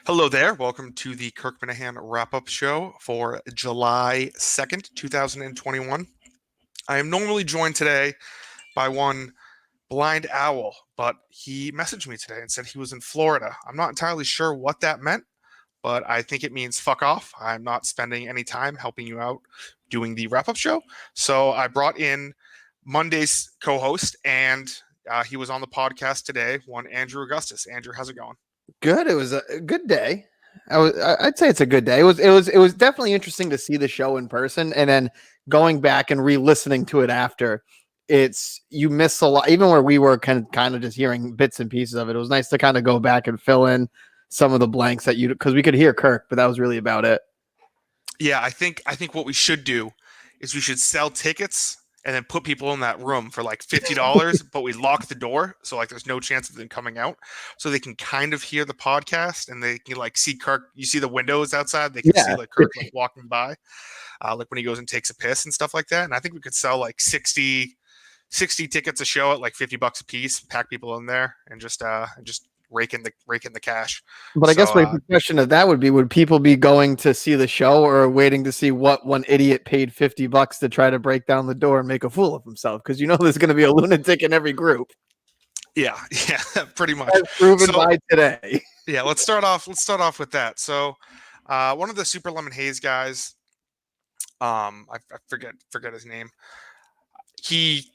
Hello there. Welcome to the Kirk Minahan wrap-up show for July 2nd, 2021. I am normally joined today by one blind owl, but he messaged me today and said he was in Florida. I'm not entirely sure what that meant, but I think it means fuck off. I'm not spending any time helping you out doing the wrap-up show. So I brought in Monday's co-host, and he was on the podcast today, one Andrew Augustus. Andrew, how's it going? Good. It was a good day. I'd say it's a good day. It was definitely interesting to see the show in person, and then going back and re-listening to it after. You miss a lot, even where we were kind of just hearing bits and pieces of it. It was nice to kind of go back and fill in some of the blanks because we could hear Kirk, but that was really about it. Yeah, I think what we should do is we should sell tickets and then put people in that room for like $50, but we lock the door so like there's no chance of them coming out, so they can kind of hear the podcast and they can like see Kirk. You see the windows outside; they can see like Kirk like walking by, like when he goes and takes a piss and stuff like that. And I think we could sell like 60 tickets a show at like $50 a piece, pack people in there, and just rake in the cash. But I guess the question of that would be: would people be going to see the show or waiting to see what one idiot paid $50 to try to break down the door and make a fool of himself? Because there's going to be a lunatic in every group. Yeah, pretty much. As proven by today. Yeah, let's start off with that. So, one of the Super Lemon Haze guys, I forget his name. He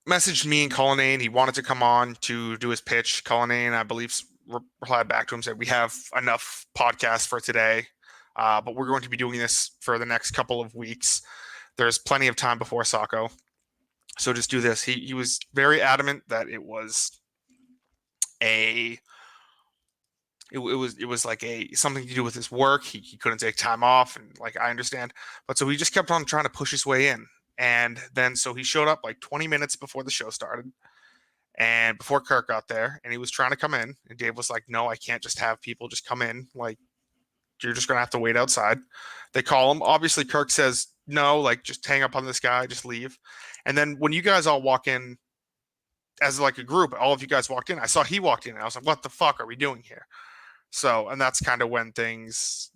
messaged me and Cullinane. He wanted to come on to do his pitch. Cullinane, I believe, replied back to him, said, "We have enough podcasts for today, but we're going to be doing this for the next couple of weeks. There's plenty of time before Saco, so just do this." He was very adamant that it was like something to do with his work. He couldn't take time off, and like I understand, but so he just kept on trying to push his way in. And then so he showed up like 20 minutes before the show started and before Kirk got there, and he was trying to come in, and Dave was like, "No, I can't just have people just come in. Like, you're just going to have to wait outside." They call him. Obviously, Kirk says, "No, like, just hang up on this guy, just leave." And then when you guys all walk in as like a group, all of you guys walked in, I saw he walked in, and I was like, "What the fuck are we doing here?" So, and that's kind of when things,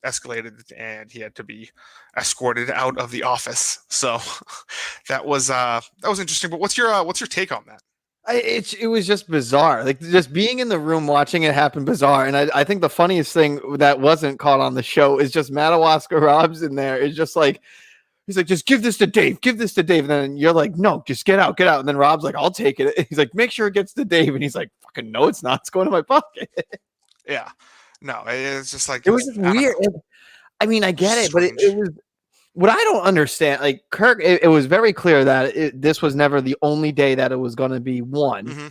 escalated, and he had to be escorted out of the office. So that was interesting. But what's your take on that? It was just bizarre. Like, just being in the room watching it happen, bizarre. And I think the funniest thing that wasn't caught on the show is just Madawaska Rob's in there. It's just like, he's like, "Just give this to Dave. Give this to Dave." And then you're like, "No, just get out. And then Rob's like, "I'll take it." He's like, "Make sure it gets to Dave." And he's like, "Fucking no, it's not. It's going to my pocket." Yeah. No, it's just like, it was just weird. I mean, I get it, but it was what I don't understand. Like, Kirk, it was very clear that this was never the only day that it was going to be one. Mm-hmm.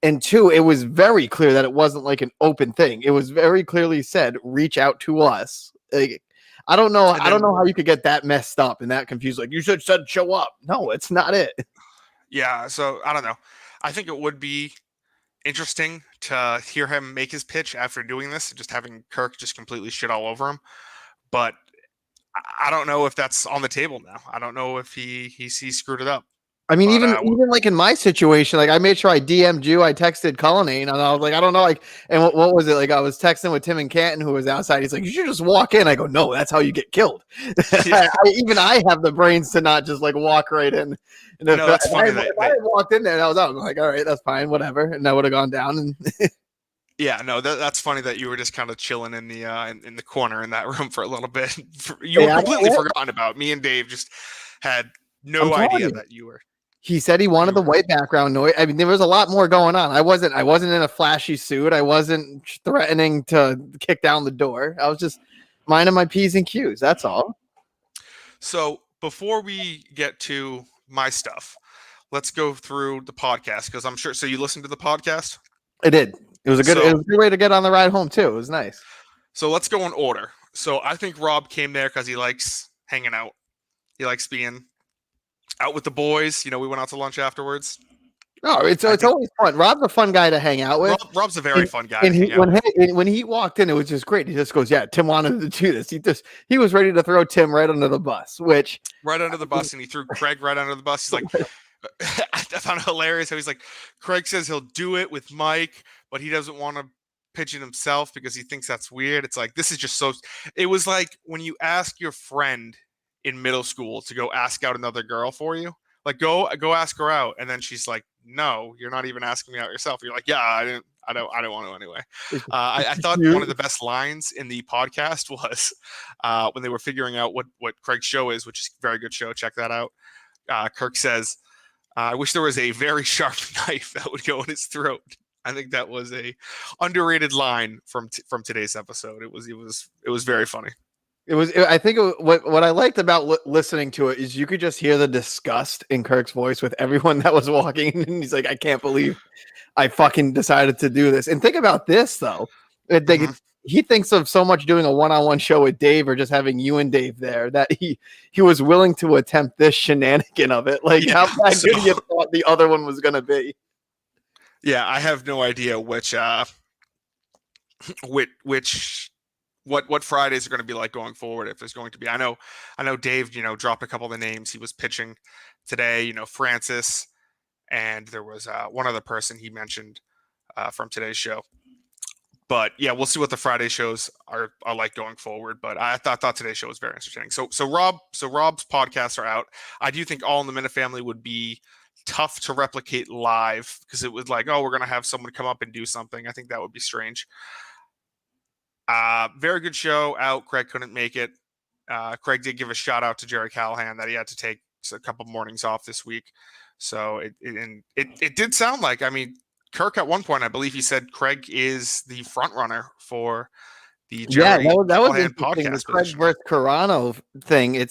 And two, it was very clear that it wasn't like an open thing. It was very clearly said, "Reach out to us." Like, I don't know how you could get that messed up and that confused. Like, you said show up. No, it's not it. Yeah. So I don't know. I think it would be interesting to hear him make his pitch after doing this and just having Kirk just completely shit all over him. But I don't know if that's on the table now. I don't know if he screwed it up. I mean, even like in my situation, like I made sure I DM'd you, I texted Cullinane, and I was like, I don't know, like, and what was it? Like, I was texting with Tim and Canton, who was outside. He's like, "You should just walk in." I go, "No, that's how you get killed." Yeah. I have the brains to not just like walk right in. And that's funny. If I had walked in there and I was out, I'm like, "All right, that's fine, whatever," and I would have gone down. And yeah, no, that's funny that you were just kind of chilling in the corner in that room for a little bit. You were completely forgotten about. Me and Dave just had no idea that you were. He said he wanted the white background noise. I mean, there was a lot more going on. I wasn't in a flashy suit. I wasn't threatening to kick down the door. I was just minding my P's and Q's. That's all. So before we get to my stuff, let's go through the podcast, because I'm sure. So you listened to the podcast? I did. It was a good way to get on the ride home too. It was nice. So let's go in order. So I think Rob came there because he likes hanging out. He likes being out with the boys. We went out to lunch afterwards. Oh, it's always fun. Rob's a fun guy to hang out with. Rob's a very fun guy. And when he walked in, it was just great. He just goes, "Yeah, Tim wanted to do this." He was ready to throw Tim right under the bus, and he threw Craig right under the bus. He's like, I found it hilarious how he's like, Craig says he'll do it with Mike, but he doesn't want to pitching himself because he thinks that's weird. It's like, this is just so. It was like when you ask your friend in middle school to go ask out another girl for you. Like, go ask her out, and then she's like, "No, you're not even asking me out yourself." You're like, "Yeah, I don't want to anyway." I thought one of the best lines in the podcast was when they were figuring out what Craig's show is, which is a very good show. Check that out. Kirk says, "I wish there was a very sharp knife that would go in his throat." I think that was a underrated line from today's episode. It was very funny. I think what I liked about listening to it is you could just hear the disgust in Kirk's voice with everyone that was walking, and he's like, "I can't believe I fucking decided to do this." And think about this though. He thinks of so much doing a one-on-one show with Dave or just having you and Dave there that he was willing to attempt this shenanigan of it. Like, how bad good he thought the other one was going to be. Yeah, I have no idea which what Fridays are going to be like going forward. If there's going to be, I know Dave, dropped a couple of the names he was pitching today. Francis, and there was one other person he mentioned from today's show. But yeah, we'll see what the Friday shows are like going forward. But I thought today's show was very interesting. So Rob's podcasts are out. I do think All in the Minute Family would be tough to replicate live because it was like, oh, we're gonna have someone come up and do something. I think that would be strange. Very good show out. Craig couldn't make it. Craig did give a shout out to Jerry Callahan that he had to take a couple mornings off this week. So it did sound like, I mean, Kirk at one point, I believe he said Craig is the front runner for the Jerry that was Callahan interesting. podcast. The Craig versus Carano thing.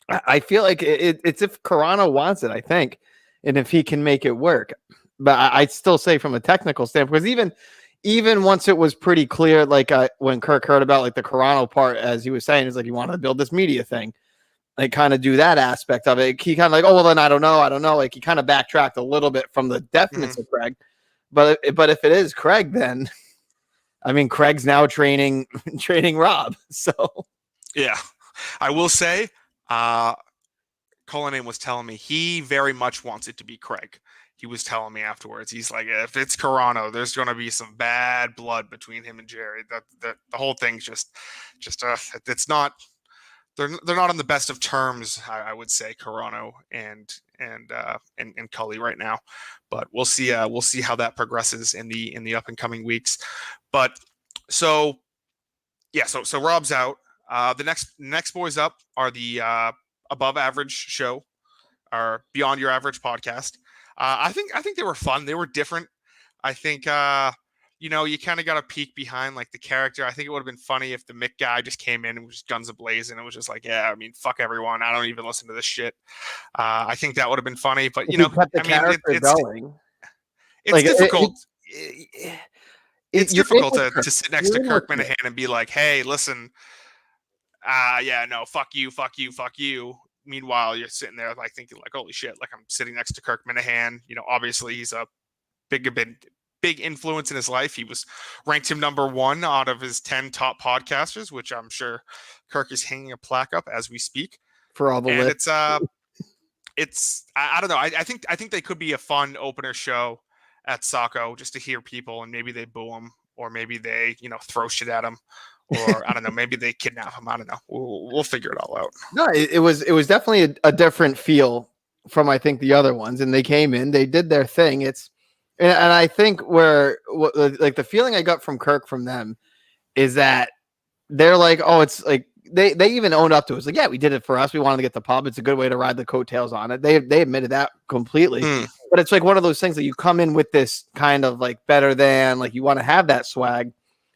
I feel like it's if Carano wants it, I think, and if he can make it work. But I'd still say from a technical standpoint, because even once it was pretty clear, like when Kirk heard about like the Carano part, as he was saying, is like he wanted to build this media thing, like kind of do that aspect of it. He kind of like, oh well, then I don't know. Like he kind of backtracked a little bit from the definiteness of Craig. But if it is Craig, then I mean Craig's now training Rob. So yeah, I will say, Cullinan was telling me he very much wants it to be Craig. He was telling me afterwards, he's like, if it's Carano, there's going to be some bad blood between him and Jerry. The whole thing's just it's not. They're not on the best of terms, I would say, Carano and Cully right now. But we'll see how that progresses in the up and coming weeks. But so Rob's out. The next boys up are the Above Average show, or Beyond Your Average podcast. I think they were fun. They were different. I think you kind of got a peek behind like the character. I think it would have been funny if the Mick guy just came in and was just guns ablaze and it was just like, yeah, I mean, fuck everyone. I don't even listen to this shit. I think that would have been funny, but it's difficult. It's difficult to sit next to Kirk Minahan and be like, hey, listen, yeah, no, fuck you. Meanwhile, you're sitting there like thinking like, holy shit, like I'm sitting next to Kirk Minahan. Obviously he's a big influence in his life. He was ranked him number 1 out of his 10 top podcasters, which I'm sure Kirk is hanging a plaque up as we speak. For all the and it's I don't know. I think they could be a fun opener show at Saco just to hear people, and maybe they boo him, or maybe they throw shit at him, or I don't know, maybe they kidnap him. I don't know. We'll figure it all out. No, it was definitely a different feel from I think the other ones, and they came in, they did their thing. And I think like the feeling I got from Kirk from them is that they're like, oh, it's like they even owned up to it. It's like, yeah, we did it for us. We wanted to get the pub. It's a good way to ride the coattails on it. They admitted that completely. But it's like one of those things that you come in with this kind of like better than, like you want to have that swag.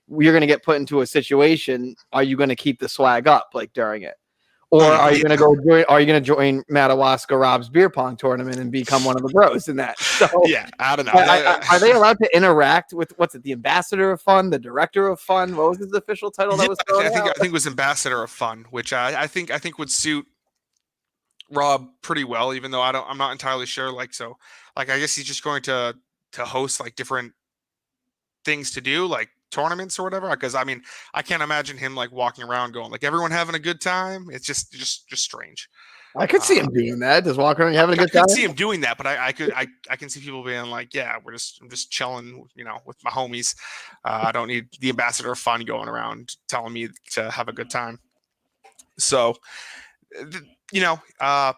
You're going to get put into a situation. Are you going to keep the swag up like during it? Or are you going to join Madawaska Rob's beer pong tournament and become one of the bros in that? So yeah, I don't know. Are they allowed to interact with the ambassador of fun, the director of fun? What was his official title? That was I think it was ambassador of fun, which I think would suit Rob pretty well. Even though I'm not entirely sure. Like I guess he's just going to host like different things to do, like tournaments or whatever, because I mean I can't imagine him like walking around going like everyone having a good time. It's just strange. I could see him doing that, just walking around having a I good could time. see him doing that, but I can see people being like, yeah, I'm just chilling, with my homies. I don't need the ambassador of fun going around telling me to have a good time. So, you know, uh,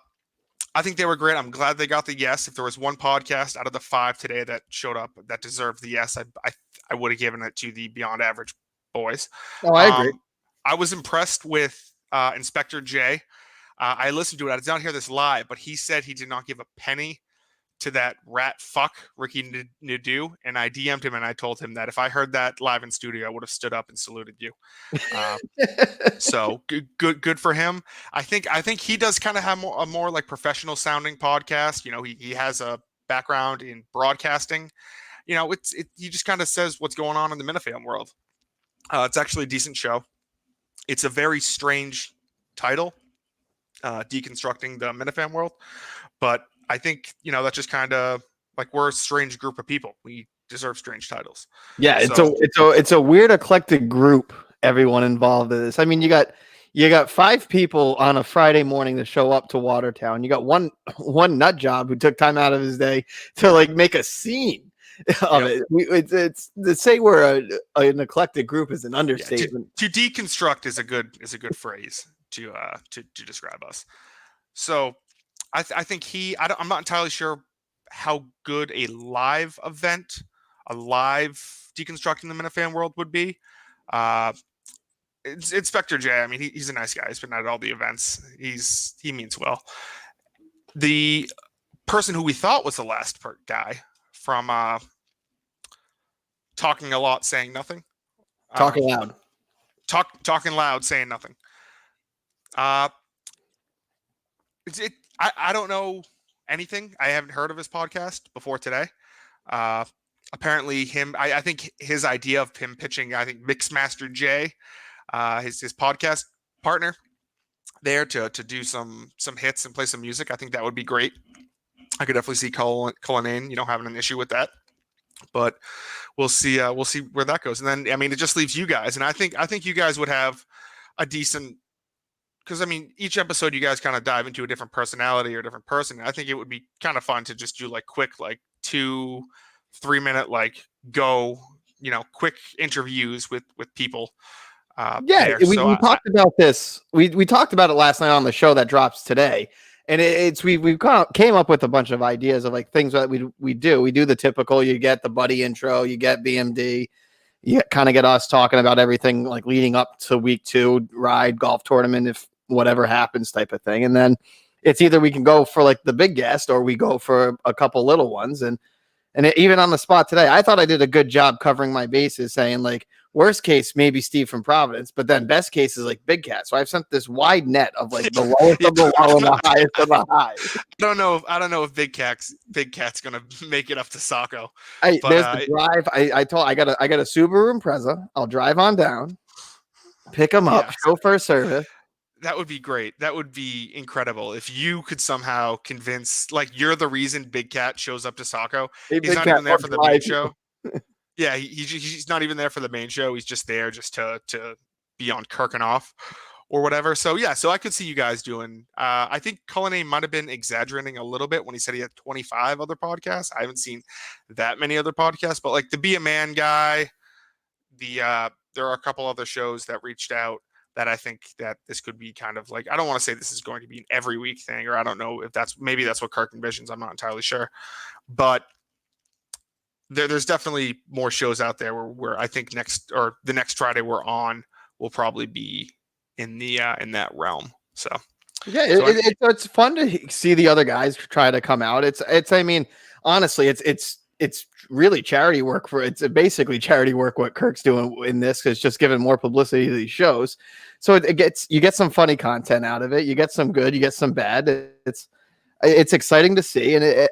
I think they were great. I'm glad they got the yes. If there was one podcast out of the 5 today that showed up that deserved the yes, I would have given it to the Beyond Average boys. Oh, I agree. I was impressed with Inspector J. I listened to it. I did not hear this live, but he said he did not give a penny to that rat fuck Ricky Nadeau, and I DM'd him and I told him that if I heard that live in studio, I would have stood up and saluted you. So good for him. I think he does kind of have a more like professional sounding podcast. He has a background in broadcasting. He just kind of says what's going on in the Minifan world. It's actually a decent show. It's a very strange title, deconstructing the Minifan world, but I think that's just kind of like we're a strange group of people. We deserve strange titles. Yeah, it's a weird eclectic group. Everyone involved in this. I mean, you got 5 people on a Friday morning to show up to Watertown. You got one nut job who took time out of his day to like make a scene of it. It's to say we're an eclectic group is an understatement. To deconstruct is a good phrase to describe us. So I think I'm not entirely sure how good a live event, a live deconstructing the Minifan world would be. It's Inspector J. I mean, he's a nice guy. He's been at all the events. He means well. The person who we thought was the last guy from Talking a Lot, Saying Nothing. Talking loud. Talking loud, saying nothing. I don't know anything. I haven't heard of his podcast before today. Apparently I think his idea of him pitching, I think Mixmaster J, his podcast partner there to do some hits and play some music. I think that would be great. I could definitely see Cullinane, having an issue with that, but we'll see where that goes. And then, I mean, it just leaves you guys. And I think you guys would have a decent, because I mean, each episode you guys kind of dive into a different personality or a different person. And I think it would be kind of fun to just do like quick, like 2-3 minute, like quick interviews with people. We talked about this. We talked about it last night on the show that drops today, and we came up with a bunch of ideas of like things that we do. We do the typical. You get the buddy intro, you get BMD, you kind of get us talking about everything like leading up to week 2 ride golf tournament if whatever happens type of thing, and then it's either we can go for like the big guest or we go for a couple little ones and even on the spot today, I thought I did a good job covering my bases, saying like worst case maybe Steve from Providence, but then best case is like Big Cat. So I've sent this wide net of like the lowest of the low and the highest of the high. I don't know if Big Cat's gonna make it up to Saco. There's the drive. I got a Subaru Impreza. I'll drive on down, pick him up, chauffeur service. That would be great. That would be incredible if you could somehow convince, like, you're the reason Big Cat shows up to Saco. He's not even there for the main show. Yeah, he's not even there for the main show. He's just there just to be on Kirkenoff or whatever. So yeah, so I could see you guys doing. I think Cullinane might have been exaggerating a little bit when he said he had 25 other podcasts. I haven't seen that many other podcasts, but like the Be a Man guy, there are a couple other shows that reached out that I think that this could be kind of like, I don't want to say this is going to be an every week thing, or I don't know if maybe that's what Kirk envisions. I'm not entirely sure, but there's definitely more shows out there where I think the next Friday we're on will probably be in that realm. So yeah, it's fun to see the other guys try to come out. I mean, honestly, it's really charity work it's basically charity work what Kirk's doing in this, because it's just giving more publicity to these shows. So you get some funny content out of it. You get some good, you get some bad. It's exciting to see, and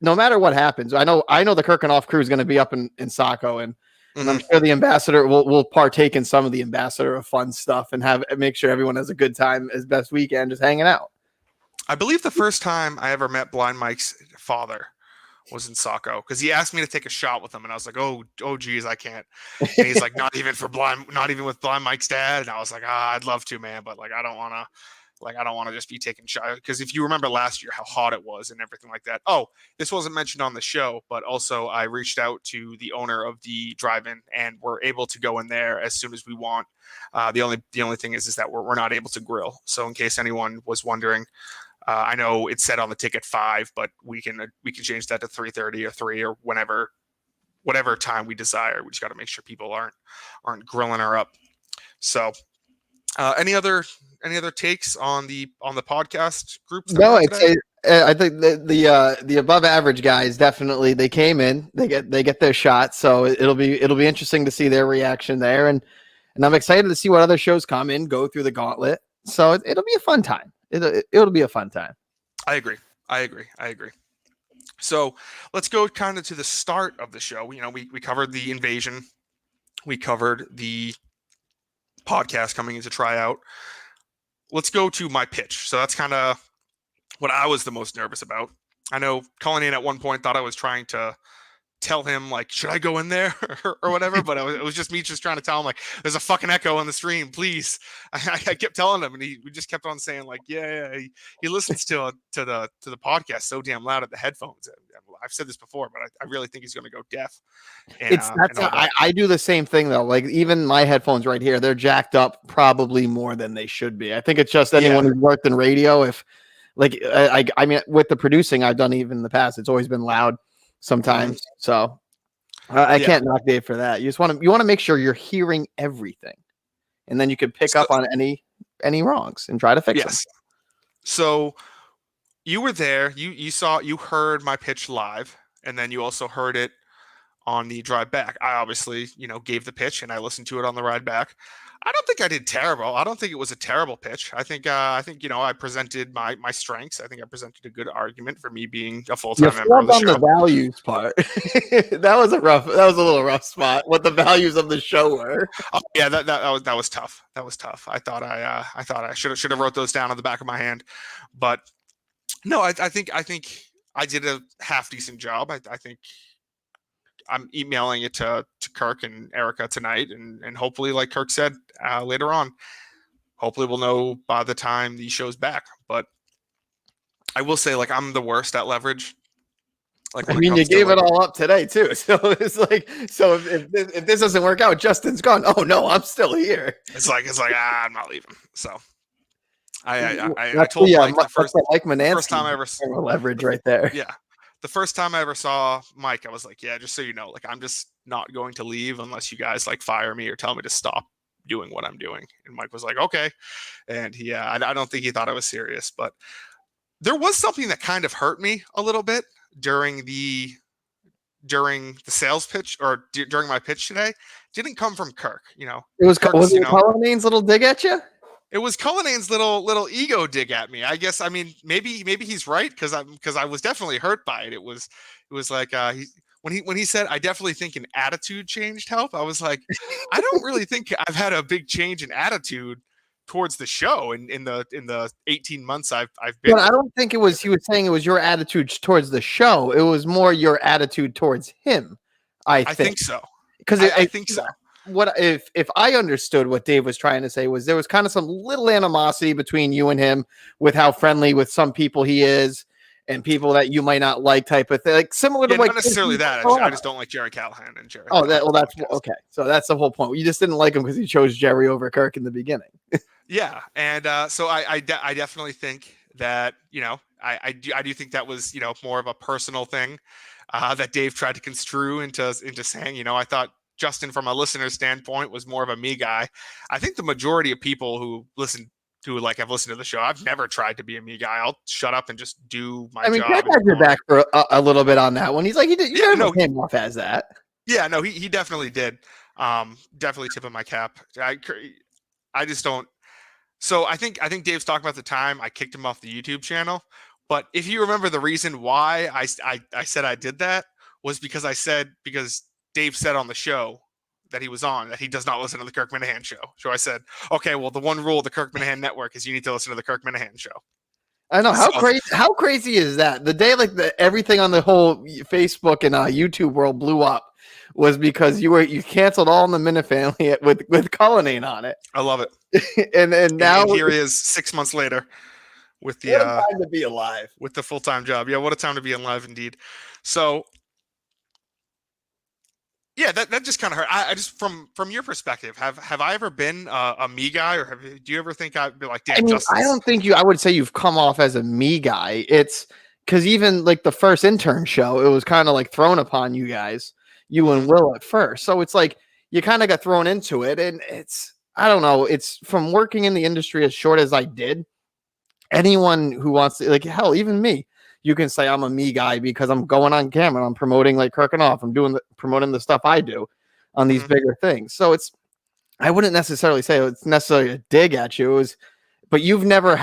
no matter what happens, I know the Kirkenoff crew is going to be up in Saco, and I'm sure the ambassador will partake in some of the ambassador of fun stuff and make sure everyone has a good time as best we can, just hanging out. I believe the first time I ever met Blind Mike's father was in Saco, because he asked me to take a shot with him, and I was like, oh geez, I can't. And he's like, not even with Blind Mike's dad. And I was like, I'd love to, man, but like I don't want to Like, I don't want to just be taking shots, because if you remember last year how hot it was and everything like that. Oh, this wasn't mentioned on the show, but also I reached out to the owner of the drive-in, and we're able to go in there as soon as we want. The only thing is that we're not able to grill. So in case anyone was wondering, I know it said on the ticket 5, but we can change that to 3:30 or 3 or whatever time we desire. We just got to make sure people aren't grilling her up. So, any other takes on the podcast groups? No, I'd say I think the above average guys definitely, they came in, they get their shot, so it'll be interesting to see their reaction there, and I'm excited to see what other shows come in, go through the gauntlet. So it'll be a fun time. It'll be a fun time. I agree. So let's go kind of to the start of the show. You know, we covered the invasion, we covered the podcast coming into tryout. Let's go to my pitch. So that's kind of what I was the most nervous about. I know Cullinane at one point thought I was trying to tell him, like, should I go in there or whatever, but it was just me just trying to tell him, like, there's a fucking echo on the stream, please. I kept telling him, and we just kept on saying, like, yeah, he listens to the podcast so damn loud at the headphones. I've said this before, but I really think he's going to go deaf. I do the same thing though. Like, even my headphones right here, they're jacked up probably more than they should be. I think it's just anyone who's worked in radio. If, like, I mean, with the producing I've done even in the past, it's always been loud sometimes. So I can't knock Dave for that. You want to make sure you're hearing everything, and then you can pick up on any wrongs and try to fix them. So you were there, you heard my pitch live, and then you also heard it on the drive back. I obviously, gave the pitch, and I listened to it on the ride back. I don't think I did terrible. I don't think it was a terrible pitch. I think I presented my strengths. I think I presented a good argument for me being a full-time member of the show. The values part. that was a little rough spot. What the values of the show were. Oh, yeah, that was tough. That was tough. I thought I should have wrote those down on the back of my hand, but no, I think I did a half decent job. I think I'm emailing it to Kirk and Erica tonight, and hopefully, like Kirk said, later on, hopefully we'll know by the time the show's back. But I will say, like, I'm the worst at leverage. Like, I mean, you gave it all up today too, so it's like, so if this doesn't work out, Justin's gone. Oh no, I'm still here. It's like I'm not leaving. So I told Mike the first time I ever saw leverage right there. Yeah. The first time I ever saw Mike, I was like, yeah, just so you know, like, I'm just not going to leave unless you guys, like, fire me or tell me to stop doing what I'm doing. And Mike was like, okay. And I don't think he thought I was serious, but there was something that kind of hurt me a little bit during the sales pitch, or during my pitch today. It didn't come from Kirk, It was Cullinane's little dig at you? It was Cullinane's little ego dig at me. I guess. I mean, maybe he's right, because I was definitely hurt by it. It was like when he said, I definitely think an attitude change helped. I was like, I don't really think I've had a big change in attitude towards the show in the 18 months I've been. But I don't think it was. He was saying it was your attitude towards the show. It was more your attitude towards him. I think so. Because I think so. What if I understood what Dave was trying to say was there was kind of some little animosity between you and him with how friendly with some people he is and people that you might not like, type of thing, like similar to not necessarily that. I just don't like Jerry Callahan and Jerry. Oh, that's okay. So that's the whole point. You just didn't like him because he chose Jerry over Kirk in the beginning. Yeah, and so I definitely think that I do think that was more of a personal thing that Dave tried to construe into saying I thought Justin, from a listener standpoint, was more of a me guy. I think the majority of people who have listened to the show, I've never tried to be a me guy. I'll shut up and just do my job. Greg had your back for a little bit on that one. He's like, he came off as that. Yeah, no, he definitely did. Definitely tipping my cap. I just don't. So I think Dave's talking about the time I kicked him off the YouTube channel. But if you remember, the reason why I said I did that was because Dave said on the show that he was on that he does not listen to the Kirk Minahan show. So I said, okay, well, the one rule of the Kirk Minahan network is you need to listen to the Kirk Minahan show. I know. How crazy is that? The day everything on the whole Facebook and YouTube world blew up was because you canceled All in the Minute Family with Cullinane on it. I love it. And now and here he is 6 months later with what a the time to be alive. with the full-time job. Yeah, what a time to be alive indeed. So yeah, that just kind of hurt. I just from your perspective, have I ever been a me guy, or do you ever think I'd be like, damn, I mean, I don't think I would say you've come off as a me guy. It's because even like the first intern show, it was kind of like thrown upon you guys, you and Will at first. So it's like you kind of got thrown into it. And I don't know, it's from working in the industry as short as I did. Anyone who wants to, like, hell, even me, you can say I'm a me guy because I'm going on camera. I'm promoting like Kirk and Off. I'm promoting the stuff I do on these bigger things. So I wouldn't necessarily say it's necessarily a dig at you. But you've never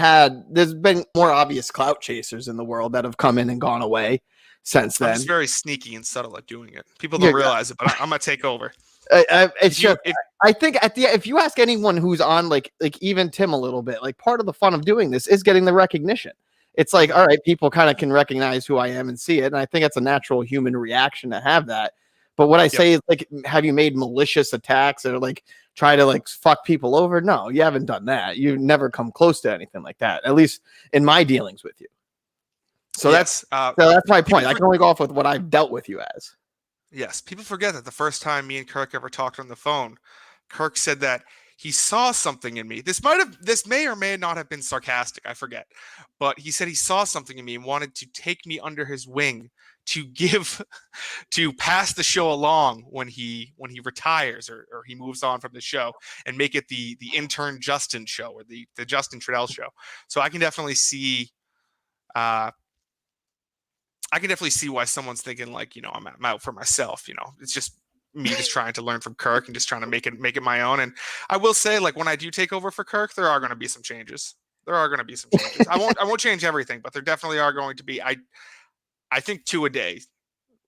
there's been more obvious clout chasers in the world that have come in and gone away since then. I'm just very sneaky and subtle at doing it. People don't realize it, but I'm going to take over. I think if you ask anyone who's on like even Tim a little bit, like part of the fun of doing this is getting the recognition. It's like, all right, people kind of can recognize who I am and see it. And I think it's a natural human reaction to have that. But what I say is like, have you made malicious attacks or like try to like fuck people over? No, you haven't done that. You've never come close to anything like that, at least in my dealings with you. So that's my point. I can only go off with what I've dealt with you as. Yes, people forget that the first time me and Kirk ever talked on the phone, Kirk said that he saw something in me. This may or may not have been sarcastic, I forget. But he said he saw something in me and wanted to take me under his wing to pass the show along when he retires or he moves on from the show and make it the intern Justin show or the Justin Trudell show. So I can definitely see why someone's thinking like, I'm out for myself. It's just me just trying to learn from Kirk and just trying to make it my own. And I will say, like, when I do take over for Kirk, there are going to be some changes. I won't change everything, but there definitely are going to be. I think 2 a day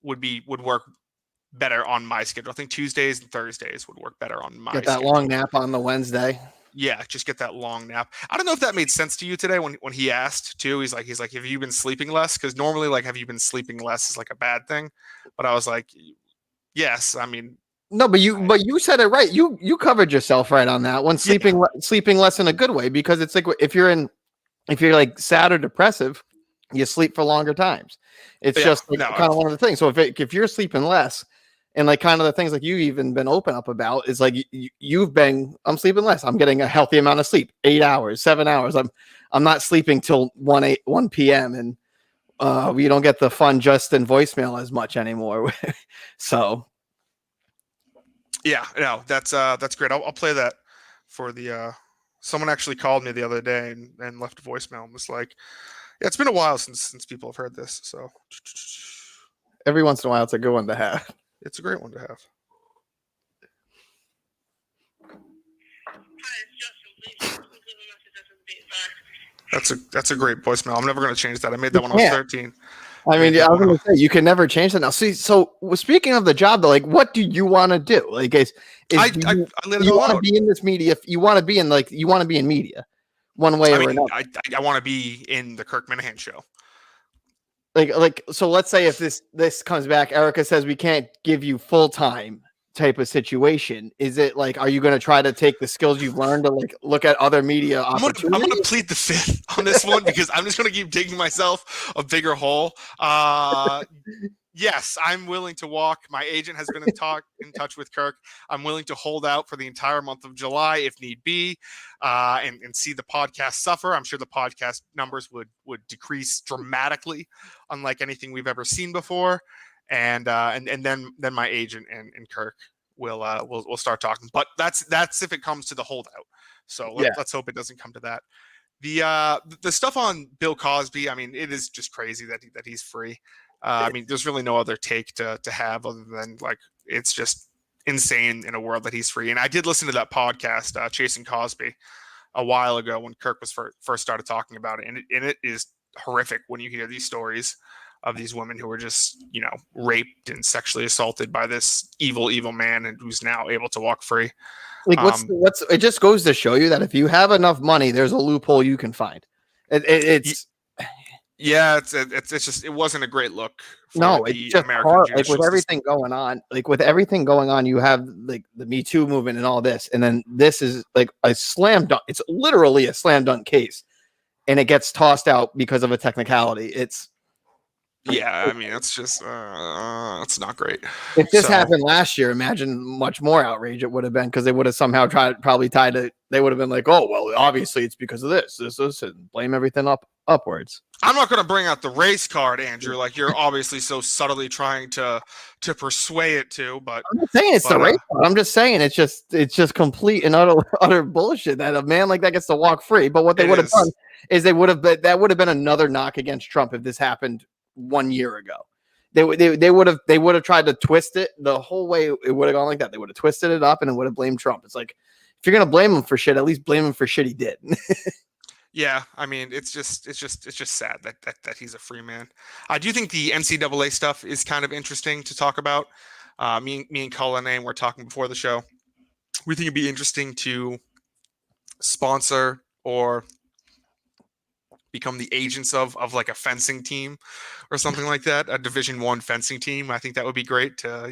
would work better on my schedule. I think Tuesdays and Thursdays would work better on my schedule. Get that long nap on the Wednesday. Yeah, just get that long nap. I don't know if that made sense to you today when he asked too. He's like, have you been sleeping less? Because normally, like, have you been sleeping less is like a bad thing. But I was like, yes. I mean, no, but you said it right. You covered yourself right on that one. Sleeping less in a good way, because it's like if you're like sad or depressive, you sleep for longer times. It's just like kind of one of the things. So if you're sleeping less. And like kind of the things like you've even been open up about is like I'm sleeping less. I'm getting a healthy amount of sleep, 8 hours, 7 hours. I'm not sleeping till 1 p.m. and we don't get the fun Justin voicemail as much anymore. So yeah, no, that's great. I'll play that for the someone actually called me the other day and left a voicemail and was like, yeah, it's been a while since people have heard this. So every once in a while, it's a good one to have. It's a great one to have. That's a great voicemail. I'm never going to change that. I made that when I was 13. I mean, I was going to say you can never change that now. See, so speaking of the job, though, like, what do you want to do? Like, I let it go want to be in this media? You want to be in media, one way or another. I want to be in the Kirk Minahan show. Like, so let's say if this comes back, Erica says we can't give you full-time type of situation. Is it like, are you going to try to take the skills you've learned to like look at other media opportunities? I'm going to plead the fifth on this one because I'm just going to keep digging myself a bigger hole. Yes, I'm willing to walk. My agent has been in touch with Kirk. I'm willing to hold out for the entire month of July if need be, and see the podcast suffer. I'm sure the podcast numbers would decrease dramatically, unlike anything we've ever seen before. And then my agent and Kirk will start talking. But that's if it comes to the holdout. So let's hope it doesn't come to that. The stuff on Bill Cosby, I mean, it is just crazy that he's free. I mean, there's really no other take to have other than like it's just insane in a world that he's free. And I did listen to that podcast, Chasing Cosby, a while ago when Kirk was first started talking about it, and it is horrific when you hear these stories of these women who were just raped and sexually assaulted by this evil man, and who's now able to walk free. Like it just goes to show you that if you have enough money, there's a loophole you can find. Yeah, it's just it wasn't a great look for No, it's the just American hard. junior Like with school system. everything going on, you have like the Me Too movement and all this, and then this is like a slam dunk. It's literally a slam dunk case, and it gets tossed out because of a technicality. Yeah, I mean it's not great. If this So happened last year, imagine much more outrage it would have been because they would have somehow probably tied it. They would have been like, "Oh, well, obviously it's because of this, and blame everything upwards." I'm not going to bring out the race card, Andrew, like you're obviously so subtly trying to persuade it to, but I'm not saying it's the race card. I'm just saying it's just complete and utter bullshit that a man like that gets to walk free. But what they it would have done is. is that would have been another knock against Trump if this happened 1 year ago. They would have tried to twist it the whole way. It would have gone like that. They would have twisted it up and it would have blamed Trump. It's like if you're gonna blame him for shit, at least blame him for shit he did. Yeah, I mean, it's just sad that he's a free man. I do think the NCAA stuff is kind of interesting to talk about. Me and Cullen and we're talking before the show. We think it'd be interesting to sponsor or become the agents of like a fencing team or something like that, a Division 1 fencing team. I think that would be great to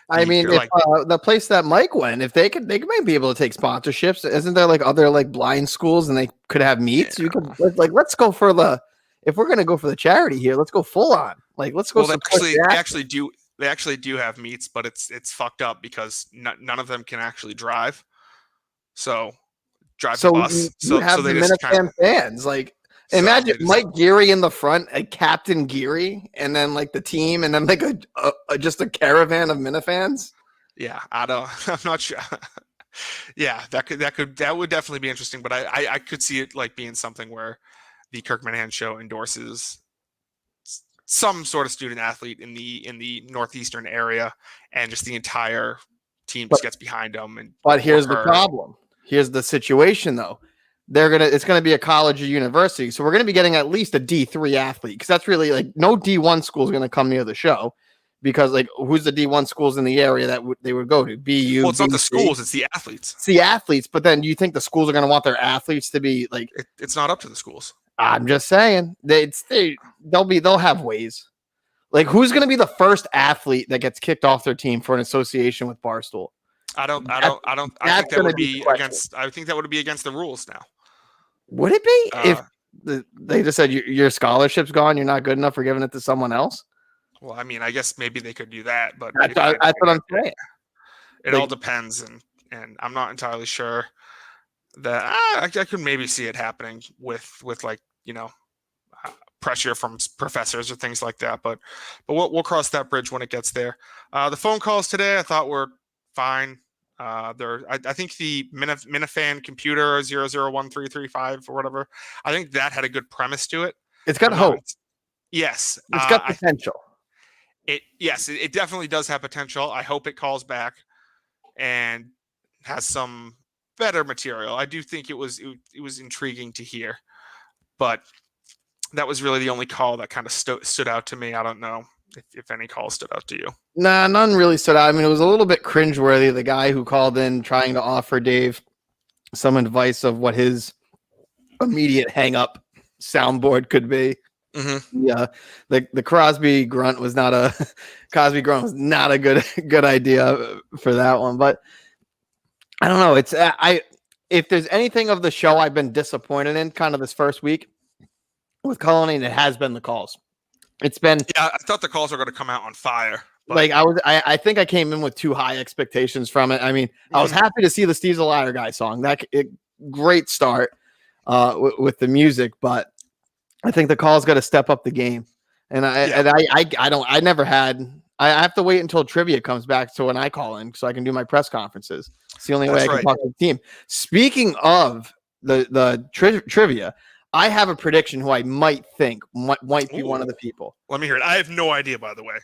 I be mean, if like. the place that Mike went, if they might be able to take sponsorships. Isn't there like other like blind schools and they could have meets? You could let's go for if we're gonna go for the charity here, let's go full on. Like let's go Well, they support actually the they athlete. actually do they actually do have meets, but it's fucked up because none of them can actually drive. So drive the So bus. you So have the they just kind of Minuteman fans. Like so imagine they just Mike Geary in the front, a Captain Geary, and then like the team, and then like just a caravan of Minifans. yeah, I don't I'm not sure. Yeah, that would definitely be interesting, but I could see it like being something where the Kirk Minahan show endorses some sort of student athlete in the northeastern area, and just the entire team But just gets behind them and But or here's the her. problem. Here's the situation though. It's gonna be a college or university. So we're gonna be getting at least a D3 athlete because that's really like no D1 school is gonna come near the show because like who's the D1 schools in the area that they would go to? BU, Well, it's not the BC. schools; it's the athletes. It's the athletes, but then do you think the schools are gonna want their athletes to be like It's not up to the schools. I'm just saying they'll have ways. Like who's gonna be the first athlete that gets kicked off their team for an association with Barstool? I don't. I don't. I don't. I think That's that gonna would be the be question. against. I think that would be against the rules now. Would it be if Uh, they just said your scholarship's gone, you're not good enough for giving it to someone else? well, I mean, I guess maybe they could do that, but That's what I'm saying. it all Like, depends, and I'm not entirely sure that I could maybe see it happening with like pressure from professors or things like that. But we'll cross that bridge when it gets there. The phone calls today I thought were fine. I think the Minifan computer 001335 or whatever. I think that had a good premise to it. it's got I'm not- hope. Yes, It's got potential. it definitely does have potential. I hope it calls back and has some better material. I do think it was intriguing to hear, but that was really the only call that kind of stood out to me. I don't know if any call stood out to you. Nah, none really stood out. I mean, it was a little bit cringeworthy. The guy who called in trying to offer Dave some advice of what his immediate hang up soundboard could be. Mm-hmm. Yeah, the Cosby grunt was not a good idea for that one. But I don't know. It's if there's anything of the show I've been disappointed in, kind of this first week with Colony, it has been the calls. It's been I thought the calls were going to come out on fire. But like I think I came in with too high expectations from it. I mean, I was happy to see the Steve's a Liar Guy song. Great start with the music, but I think the call's got to step up the game. And I have to wait until trivia comes back so when I call in so I can do my press conferences. It's the only way I can talk to the team. Speaking of the trivia, I have a prediction who I might think might be one of the people. Let me hear it. I have no idea, by the way.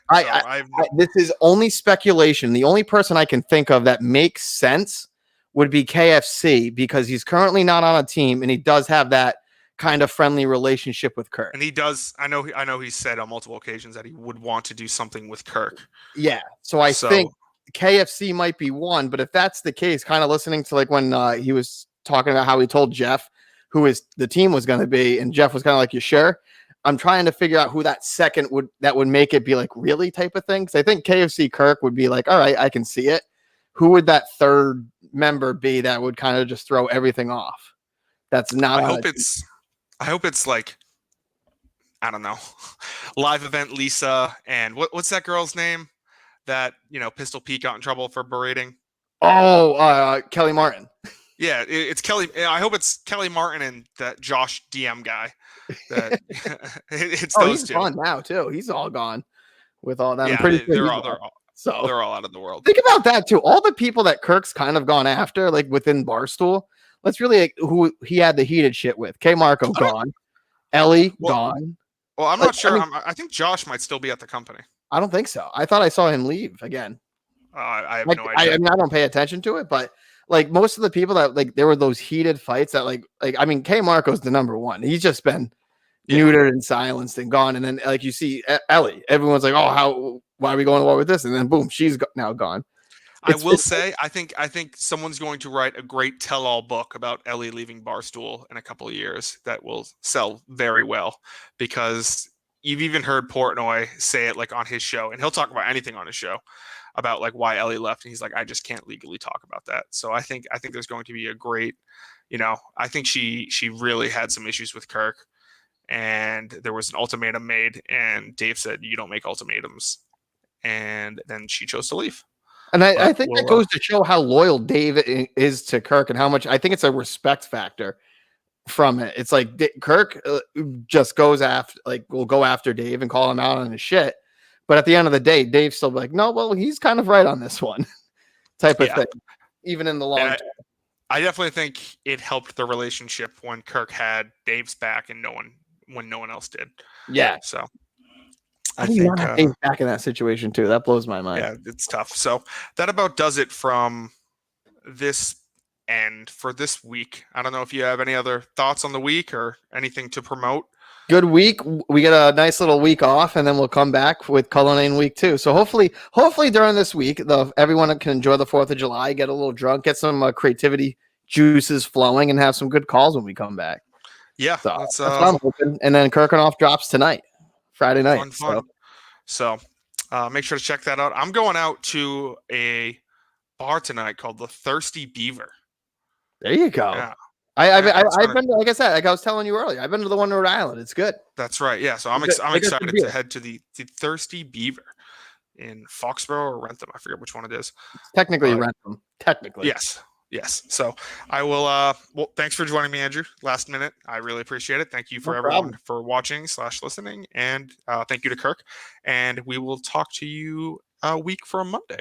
This is only speculation. The only person I can think of that makes sense would be KFC because he's currently not on a team and he does have that kind of friendly relationship with Kirk. And he does. I know he's said on multiple occasions that he would want to do something with Kirk. Yeah. So I think KFC might be one, but if that's the case, kind of listening to like when he was talking about how he told Jeff who the team was going to be, and Jeff was kind of like, "You sure?" I'm trying to figure out who that second would make it be like really type of thing. Because I think KFC Kirk would be like, all right, I can see it. Who would that third member be that would kind of just throw everything off? That's not. I hope it's like, I don't know, live event Lisa and what's that girl's name that Pistol Pete got in trouble for berating? Kelly Martin. Yeah, it's Kelly. I hope it's Kelly Martin and that Josh DM guy. That it's those he's two. gone now too. He's all gone with all that. Yeah, I'm pretty sure they're all out of the world. Think about that too. All the people that Kirk's kind of gone after, like within Barstool. Let's really who he had the heated shit with. K Marco gone. Ellie gone. Well, I'm not sure. I think Josh might still be at the company. I don't think so. I thought I saw him leave again. I have no idea. I mean, I don't pay attention to it, but like most of the people that like there were those heated fights that like I mean, K Marco's the number one. He's just been neutered and silenced and gone. And then like you see Ellie, everyone's like, oh, why are we going to war with this? And then boom, she's now gone. I will say, I think someone's going to write a great tell-all book about Ellie leaving Barstool in a couple of years that will sell very well, because you've even heard Portnoy say it like on his show, and he'll talk about anything on his show about like why Ellie left, and he's like, I just can't legally talk about that. So I think there's going to be a great, I think she really had some issues with Kirk, and there was an ultimatum made, and Dave said, you don't make ultimatums, and then she chose to leave. And I think that goes to show how loyal Dave is to Kirk, and how much I think it's a respect factor from it. It's like Kirk just goes after, like, will go after Dave and call him out on his shit. But at the end of the day, Dave's still like, no, well, he's kind of right on this one type of thing, even in the long term. I definitely think it helped the relationship when Kirk had Dave's back and when no one else did. Yeah. So I think not have Dave back in that situation too. That blows my mind. Yeah, it's tough. So that about does it from this end for this week. I don't know if you have any other thoughts on the week or anything to promote. Good week. We get a nice little week off, and then we'll come back with Color Lane Week 2. So hopefully during this week, everyone can enjoy the 4th of July, get a little drunk, get some creativity juices flowing, and have some good calls when we come back. Yeah, so that's what I'm hoping. And then Kirkenoff drops tonight, Friday night. Fun. So make sure to check that out. I'm going out to a bar tonight called the Thirsty Beaver. There you go. Yeah. I've been, like I said, like I was telling you earlier, I've been to the one in Rhode Island. It's good. That's right. Yeah. So I'm excited to head to the Thirsty Beaver in Foxborough or Rentham. I forget which one it is. It's technically Rentham. Technically. Yes. So I will, well, thanks for joining me, Andrew, last minute. I really appreciate it. Thank you for everyone for watching / listening. And thank you to Kirk. And we will talk to you a week from Monday.